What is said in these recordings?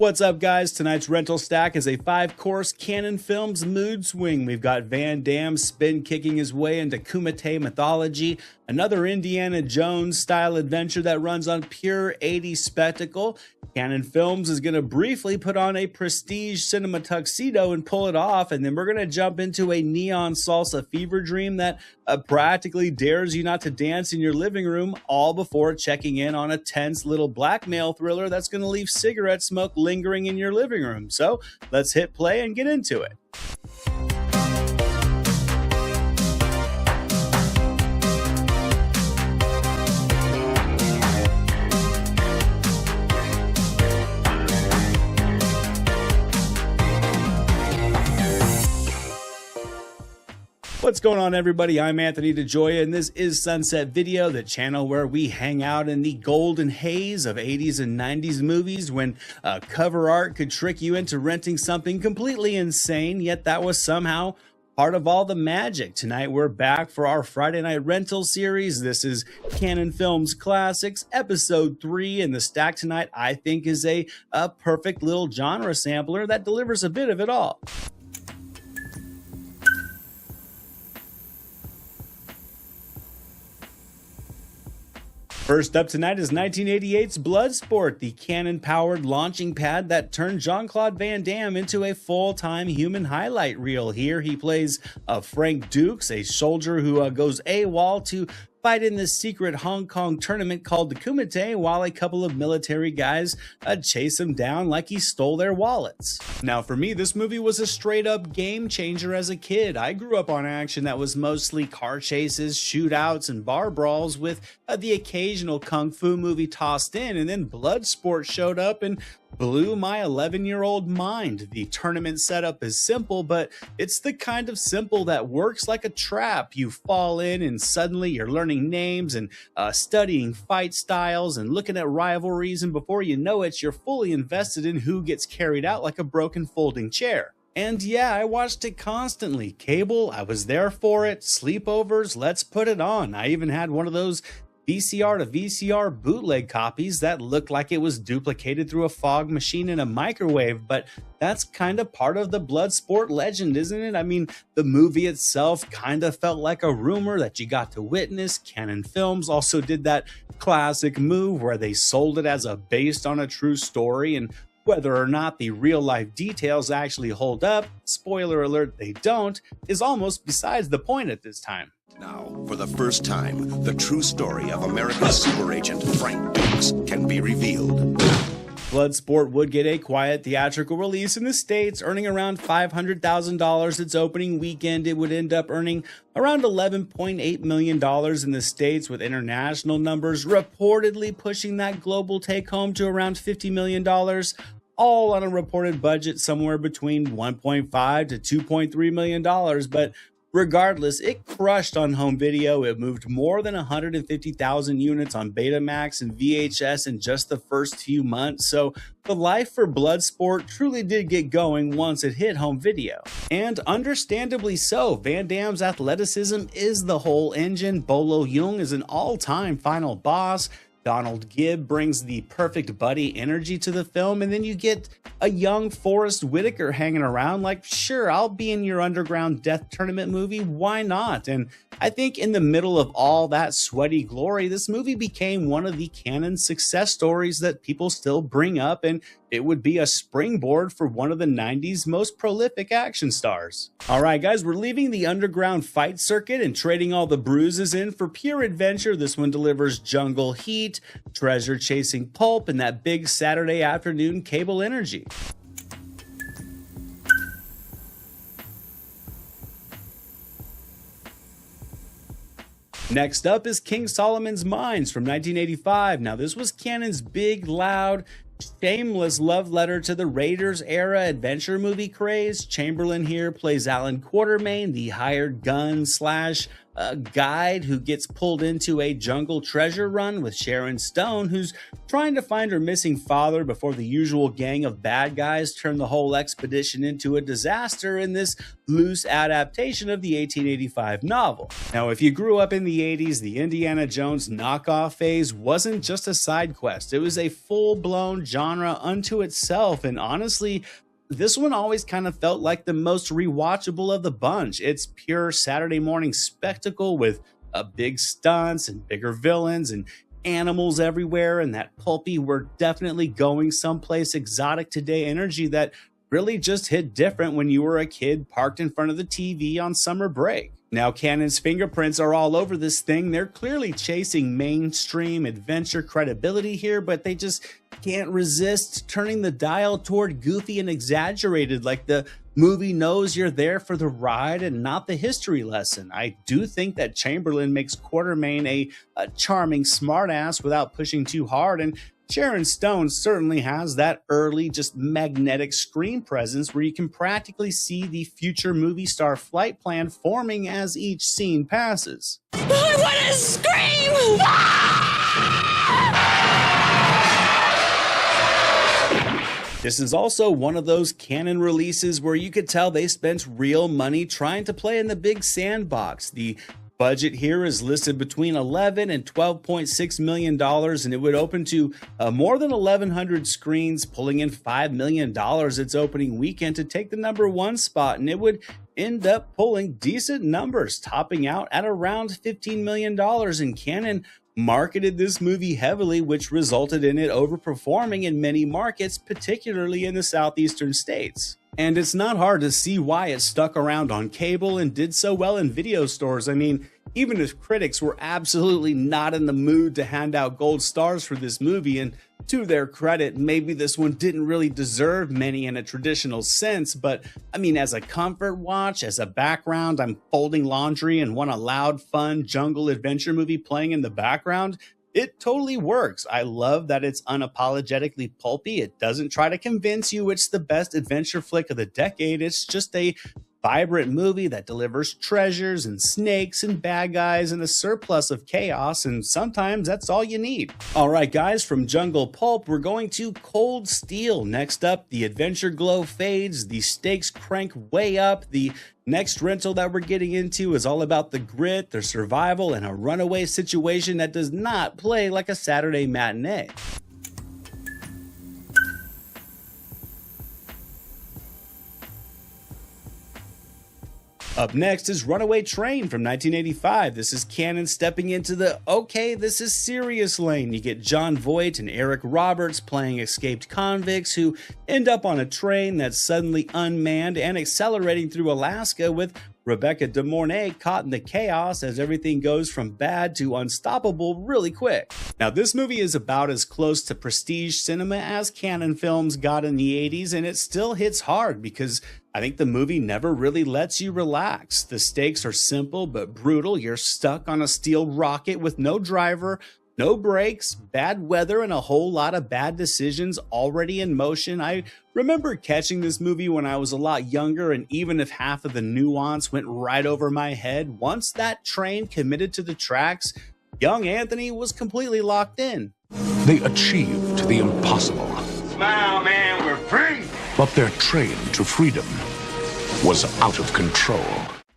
What's up, guys? Tonight's rental stack is a 5-course Canon Films mood swing. We've got Van Damme spin kicking his way into Kumite mythology, another Indiana Jones style adventure that runs on pure 80s spectacle. Canon Films is going to briefly put on a prestige cinema tuxedo and pull it off, and then we're going to jump into a neon salsa fever dream that practically dares you not to dance in your living room, all before checking in on a tense little blackmail thriller that's going to leave cigarette smoke lingering in your living room. So let's hit play and get into it. What's going on, everybody? I'm Anthony DeJoya, and this is Sunset Video, the channel where we hang out in the golden haze of 80s and 90s movies when cover art could trick you into renting something completely insane, yet that was somehow part of all the magic. Tonight we're back for our Friday night rental series. This is Canon Films Classics, episode 3, and the stack tonight I think is a perfect little genre sampler that delivers a bit of it all. First up tonight is 1988's Bloodsport, the Canon-powered launching pad that turned Jean-Claude Van Damme into a full-time human highlight reel. Here he plays Frank Dukes, a soldier who goes AWOL to fight in this secret Hong Kong tournament called the Kumite, while a couple of military guys chase him down like he stole their wallets. Now, for me, this movie was a straight-up game changer as a kid. I grew up on action that was mostly car chases, shootouts, and bar brawls with the occasional kung fu movie tossed in, and then Bloodsport showed up and blew my 11-year-old mind. The tournament setup is simple, but it's the kind of simple that works like a trap. You fall in and suddenly you're learning names and studying fight styles and looking at rivalries, and before you know it, you're fully invested in who gets carried out like a broken folding chair. And yeah, I watched it constantly. Cable, I was there for it. Sleepovers, let's put it on. I even had one of those VCR to VCR bootleg copies that looked like it was duplicated through a fog machine in a microwave, but that's kind of part of the Bloodsport legend, isn't it? I mean, the movie itself kind of felt like a rumor that you got to witness. Canon Films also did that classic move where they sold it as based on a true story, and whether or not the real-life details actually hold up, spoiler alert, they don't, is almost besides the point at this time. Now, for the first time, the true story of America's super agent Frank Dukes can be revealed. Bloodsport would get a quiet theatrical release in the States, earning around $500,000 its opening weekend. It would end up earning around $11.8 million in the States, with international numbers reportedly pushing that global take-home to around $50 million, all on a reported budget somewhere between $1.5 to $2.3 million, but regardless, it crushed on home video. It moved more than 150,000 units on Betamax and VHS in just the first few months, so the life for Bloodsport truly did get going once it hit home video. And understandably so. Van Damme's athleticism is the whole engine. Bolo Yeung is an all-time final boss. Donald Gibb brings the perfect buddy energy to the film, and then you get a young Forrest Whitaker hanging around like, sure, I'll be in your underground death tournament movie, why not? And I think in the middle of all that sweaty glory, this movie became one of the Canon success stories that people still bring up, and it would be a springboard for one of the 90s most prolific action stars. All right, guys, we're leaving the underground fight circuit and trading all the bruises in for pure adventure. This one delivers jungle heat, treasure chasing pulp, and that big Saturday afternoon cable energy. Next up is King Solomon's Mines from 1985. Now, this was Canon's big, loud, shameless love letter to the Raiders-era adventure movie craze. Chamberlain here plays Alan Quatermain, the hired gun slash a guide who gets pulled into a jungle treasure run with Sharon Stone, who's trying to find her missing father before the usual gang of bad guys turn the whole expedition into a disaster in this loose adaptation of the 1885 novel. Now, if you grew up in the 80s, the Indiana Jones knockoff phase wasn't just a side quest. It was a full-blown genre unto itself, and honestly, this one always kind of felt like the most rewatchable of the bunch. It's pure Saturday morning spectacle with big stunts and bigger villains and animals everywhere, and that pulpy "we're definitely going someplace exotic today" energy that really just hit different when you were a kid parked in front of the TV on summer break. Now, Cannon's fingerprints are all over this thing. They're clearly chasing mainstream adventure credibility here, but they just can't resist turning the dial toward goofy and exaggerated, like the movie knows you're there for the ride and not the history lesson. I do think that Chamberlain makes Quatermain a charming smartass without pushing too hard, and Sharon Stone certainly has that early, just magnetic screen presence where you can practically see the future movie star flight plan forming as each scene passes. I want to scream! This is also one of those Cannon releases where you could tell they spent real money trying to play in the big sandbox. The budget here is listed between $11 and $12.6 million, and it would open to more than 1,100 screens, pulling in $5 million its opening weekend to take the #1 spot, and it would end up pulling decent numbers, topping out at around $15 million, and Cannon marketed this movie heavily, which resulted in it overperforming in many markets, particularly in the southeastern states. And it's not hard to see why it stuck around on cable and did so well in video stores. I mean, even if critics were absolutely not in the mood to hand out gold stars for this movie, and to their credit, maybe this one didn't really deserve many in a traditional sense, but I mean, as a comfort watch, as a background, I'm folding laundry and want a loud, fun jungle adventure movie playing in the background, it totally works. I love that it's unapologetically pulpy. It doesn't try to convince you it's the best adventure flick of the decade. It's just a vibrant movie that delivers treasures and snakes and bad guys and a surplus of chaos, and sometimes that's all you need. All right, guys, from jungle pulp, we're going to cold steel. Next up, the adventure glow fades, the stakes crank way up. The next rental that we're getting into is all about the grit, the survival, and a runaway situation that does not play like a Saturday matinee. Up next is Runaway Train from 1985. This is Cannon stepping into the okay, this is serious lane. You get Jon Voight and Eric Roberts playing escaped convicts who end up on a train that's suddenly unmanned and accelerating through Alaska, with Rebecca De Mornay caught in the chaos as everything goes from bad to unstoppable really quick. Now, this movie is about as close to prestige cinema as Cannon films got in the 80s, and it still hits hard because I think the movie never really lets you relax. The stakes are simple but brutal. You're stuck on a steel rocket with no driver, no brakes, bad weather, and a whole lot of bad decisions already in motion. I remember catching this movie when I was a lot younger, and even if half of the nuance went right over my head, once that train committed to the tracks, young Anthony was completely locked in. They achieved the impossible. Smile, man, we're free! But their train to freedom was out of control.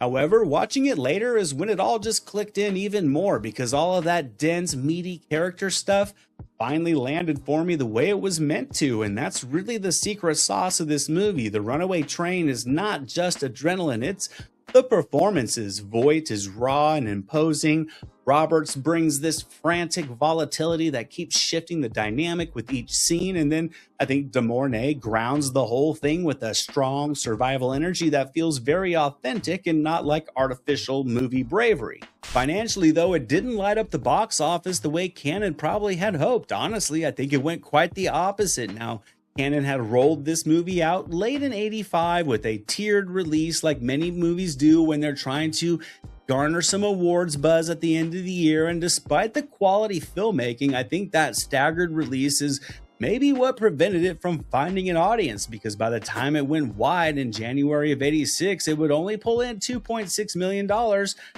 However, watching it later is when it all just clicked in even more, because all of that dense, meaty character stuff finally landed for me the way it was meant to, and that's really the secret sauce of this movie. The Runaway Train is not just adrenaline, it's the performances. Voight is raw and imposing. Roberts brings this frantic volatility that keeps shifting the dynamic with each scene, and then I think De Mornay grounds the whole thing with a strong survival energy that feels very authentic and not like artificial movie bravery. Financially, though, it didn't light up the box office the way Cannon probably had hoped. Honestly, I think it went quite the opposite. Now, Cannon had rolled this movie out late in '85 with a tiered release like many movies do when they're trying to garner some awards buzz at the end of the year, and despite the quality filmmaking, I think that staggered release is maybe what prevented it from finding an audience, because by the time it went wide in January of '86, it would only pull in $2.6 million,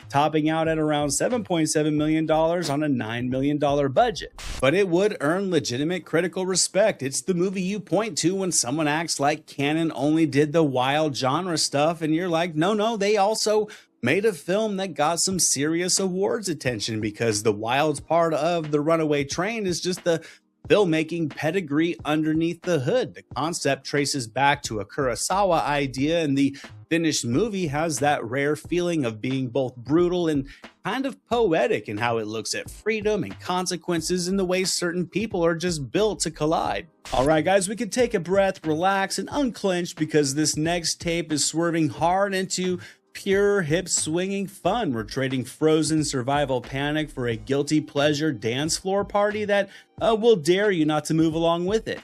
topping out at around $7.7 million on a $9 million budget. But it would earn legitimate critical respect. It's the movie you point to when someone acts like Cannon only did the wild genre stuff, and you're like, no, they also made a film that got some serious awards attention, because the wild part of the Runaway Train is just the filmmaking pedigree underneath the hood. The concept traces back to a Kurosawa idea, and the finished movie has that rare feeling of being both brutal and kind of poetic in how it looks at freedom and consequences and the way certain people are just built to collide. All right, guys, we can take a breath, relax, and unclench, because this next tape is swerving hard into pure hip-swinging fun. We're trading frozen survival panic for a guilty pleasure dance floor party that will dare you not to move along with it.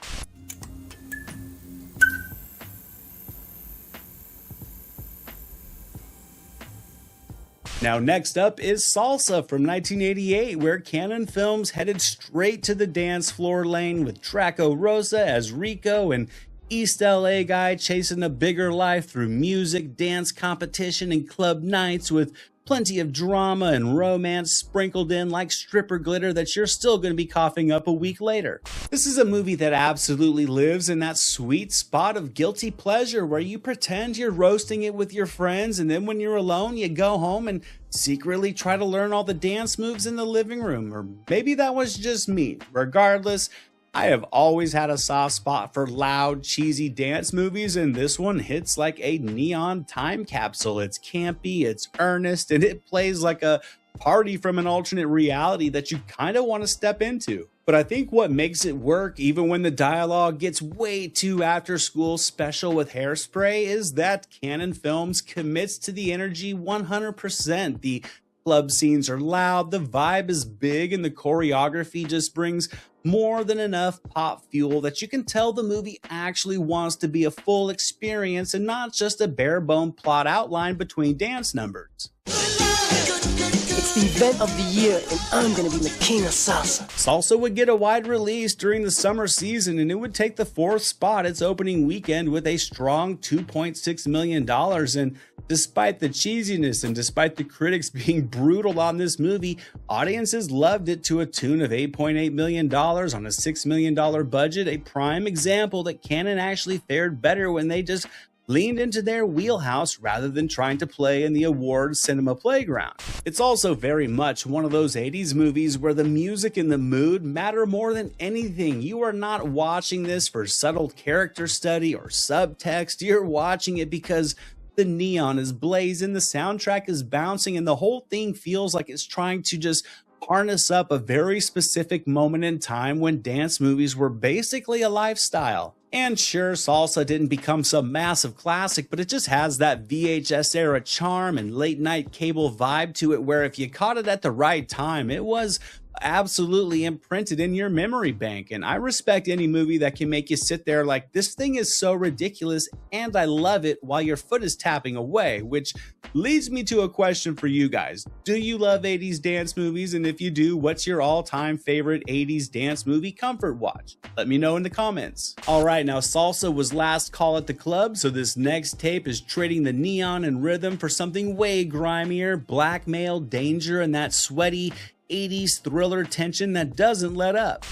Now, next up is Salsa from 1988, where Cannon Films headed straight to the dance floor lane with Draco Rosa as Rico, and East LA guy chasing a bigger life through music, dance competition, and club nights, with plenty of drama and romance sprinkled in like stripper glitter that you're still going to be coughing up a week later. This is a movie that absolutely lives in that sweet spot of guilty pleasure where you pretend you're roasting it with your friends, and then when you're alone, you go home and secretly try to learn all the dance moves in the living room. Or maybe that was just me. Regardless, I have always had a soft spot for loud, cheesy dance movies, and this one hits like a neon time capsule. It's campy, it's earnest, and it plays like a party from an alternate reality that you kind of want to step into. But I think what makes it work, even when the dialogue gets way too after-school special with Hairspray, is that Cannon Films commits to the energy 100%. The club scenes are loud, the vibe is big, and the choreography just brings more than enough pop fuel that you can tell the movie actually wants to be a full experience and not just a bare-bone plot outline between dance numbers. It's the event of the year, and I'm gonna be the king of salsa. Salsa would get a wide release during the summer season, and it would take the 4th spot its opening weekend with a strong $2.6 million. And despite the cheesiness and despite the critics being brutal on this movie, audiences loved it to a tune of $8.8 million on a $6 million budget, a prime example that Cannon actually fared better when they just leaned into their wheelhouse rather than trying to play in the awards cinema playground. It's also very much one of those 80s movies where the music and the mood matter more than anything. You are not watching this for subtle character study or subtext. You're watching it because the neon is blazing, the soundtrack is bouncing, and the whole thing feels like it's trying to just harness up a very specific moment in time when dance movies were basically a lifestyle. And sure, Salsa didn't become some massive classic, but it just has that VHS-era charm and late-night cable vibe to it, where if you caught it at the right time, it was absolutely imprinted in your memory bank. And I respect any movie that can make you sit there like, this thing is so ridiculous and I love it, while your foot is tapping away. Which leads me to a question for you guys. Do you love 80s dance movies? And if you do, what's your all-time favorite 80s dance movie comfort watch? Let me know in the comments. All right, now Salsa was last call at the club, so this next tape is trading the neon and rhythm for something way grimier, blackmail, danger, and that sweaty 80s thriller tension that doesn't let up.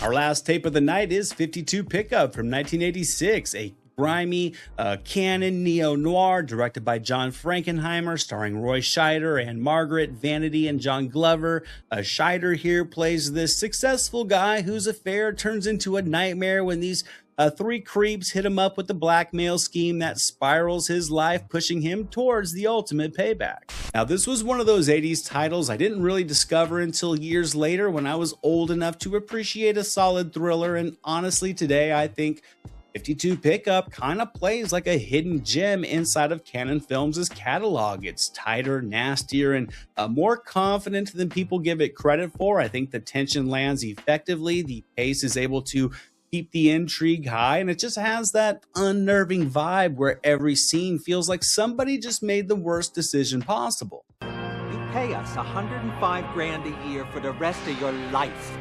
Our last tape of the night is 52 Pickup from 1986, a grimy Cannon neo-noir directed by John Frankenheimer, starring Roy Scheider and Margaret Vanity and John Glover. Scheider here plays this successful guy whose affair turns into a nightmare when these 3 creeps hit him up with the blackmail scheme that spirals his life, pushing him towards the ultimate payback. Now, this was one of those 80s titles I didn't really discover until years later when I was old enough to appreciate a solid thriller, and honestly today I think 52 Pickup kind of plays like a hidden gem inside of Cannon Films' catalog. It's tighter, nastier, and more confident than people give it credit for. I think the tension lands effectively, the pace is able to keep the intrigue high, and it just has that unnerving vibe where every scene feels like somebody just made the worst decision possible. pay us $105,000 a year for the rest of your life.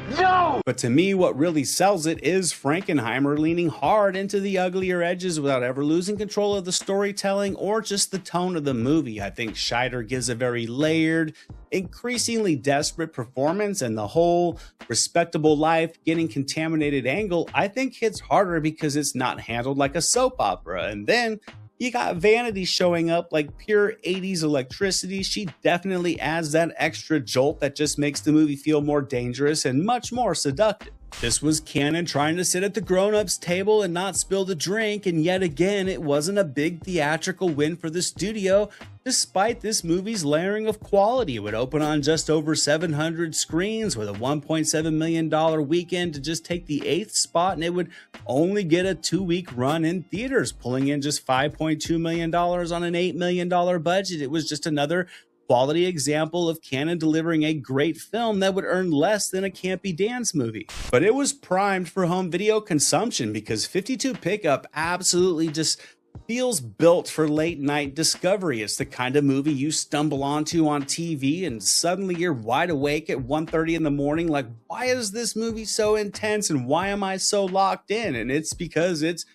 But to me, what really sells it is Frankenheimer leaning hard into the uglier edges without ever losing control of the storytelling or just the tone of the movie. I think Scheider gives a very layered, increasingly desperate performance, and the whole respectable life getting contaminated angle I think hits harder because it's not handled like a soap opera. And then you got Vanity showing up like pure 80s electricity. She definitely adds that extra jolt that just makes the movie feel more dangerous and much more seductive. This was Cannon trying to sit at the grown-ups table and not spill the drink, and yet again, it wasn't a big theatrical win for the studio, despite this movie's layering of quality. It would open on just over 700 screens with a $1.7 million weekend to just take the 8th spot, and it would only get a 2-week run in theaters, pulling in just $5.2 million on an $8 million budget. It was just another quality example of Cannon delivering a great film that would earn less than a campy dance movie. But it was primed for home video consumption because 52 Pickup absolutely just feels built for late night discovery. It's the kind of movie you stumble onto on TV and suddenly you're wide awake at 1:30 in the morning like, why is this movie so intense and why am I so locked in? And it's because it's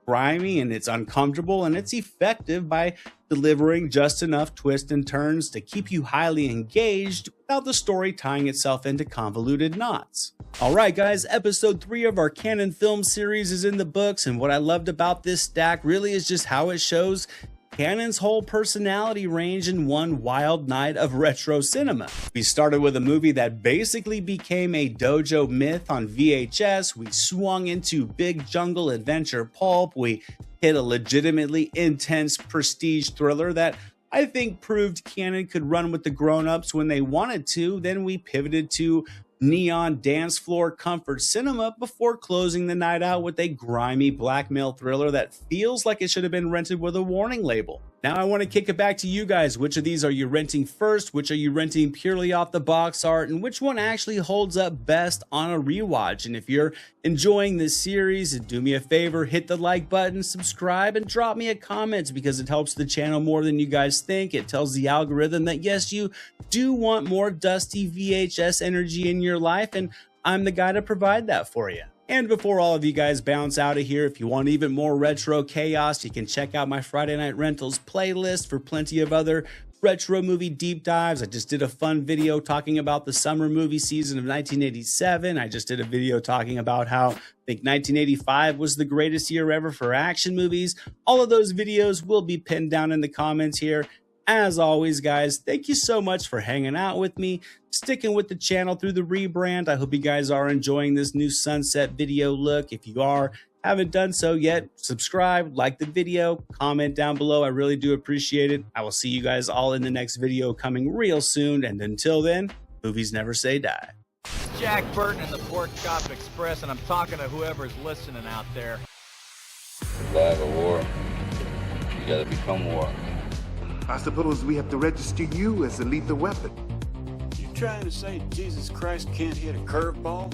grimy and it's uncomfortable and it's effective by delivering just enough twists and turns to keep you highly engaged without the story tying itself into convoluted knots. Alright guys, episode 3 of our Cannon film series is in the books, and what I loved about this stack really is just how it shows Cannon's whole personality range in one wild night of retro cinema. We started with a movie that basically became a dojo myth on VHS, we swung into big jungle adventure pulp, we hit a legitimately intense prestige thriller that I think proved Cannon could run with the grown-ups when they wanted to. Then we pivoted to neon dance floor comfort cinema before closing the night out with a grimy blackmail thriller that feels like it should have been rented with a warning label. Now I want to kick it back to you guys. Which of these are you renting first? Which are you renting purely off the box art? And which one actually holds up best on a rewatch? And if you're enjoying this series, do me a favor, hit the like button, subscribe, and drop me a comment because it helps the channel more than you guys think. It tells the algorithm that yes, you do want more dusty VHS energy in your life, and I'm the guy to provide that for you. And before all of you guys bounce out of here, if you want even more retro chaos, you can check out my Friday Night Rentals playlist for plenty of other retro movie deep dives. I just did a fun video talking about the summer movie season of 1987. I just did a video talking about how I think 1985 was the greatest year ever for action movies. All of those videos will be pinned down in the comments here. As always, guys, thank you so much for hanging out with me, sticking with the channel through the rebrand. I hope you guys are enjoying this new sunset video look. If you are, haven't done so yet, subscribe, like the video, comment down below. I really do appreciate it. I will see you guys all in the next video coming real soon. And until then, movies never say die. Jack Burton and the Pork Chop Express, and I'm talking to whoever's listening out there. Flag of war. You gotta become war. I suppose we have to register you as a lethal weapon. You trying to say Jesus Christ can't hit a curveball?